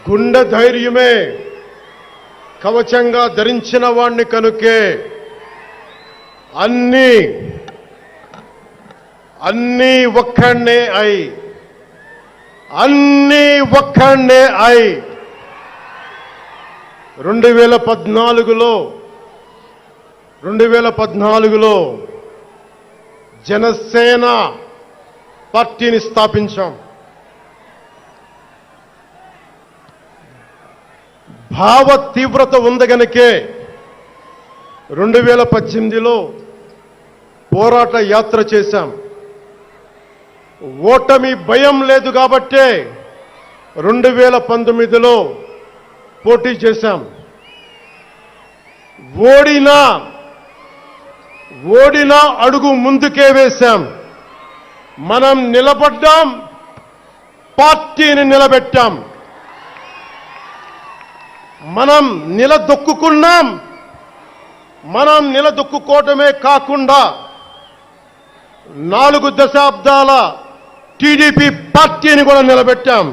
గుండె ధైర్యమే కవచంగా ధరించిన వాణ్ణి కనుకే అన్నీ ఒక్కడే అయి 2014లో జనసేన పార్టీని స్థాపించాం. భావ తీవ్రత ఉంది గనుకే 2018లో పోరాట యాత్ర చేశాం. ఓటమి భయం లేదు కాబట్టే 2019లో పోటీ చేశాం. ఓడినా అడుగు ముందుకే వేశాం. మనం నిలబడ్డాం, పార్టీని నిలబెట్టాం. మనం నిలదొక్కుకున్నాం. మనం నిలదొక్కుకోవటమే కాకుండా 4 దశాబ్దాల టీడీపీ పార్టీని కూడా నిలబెట్టాం.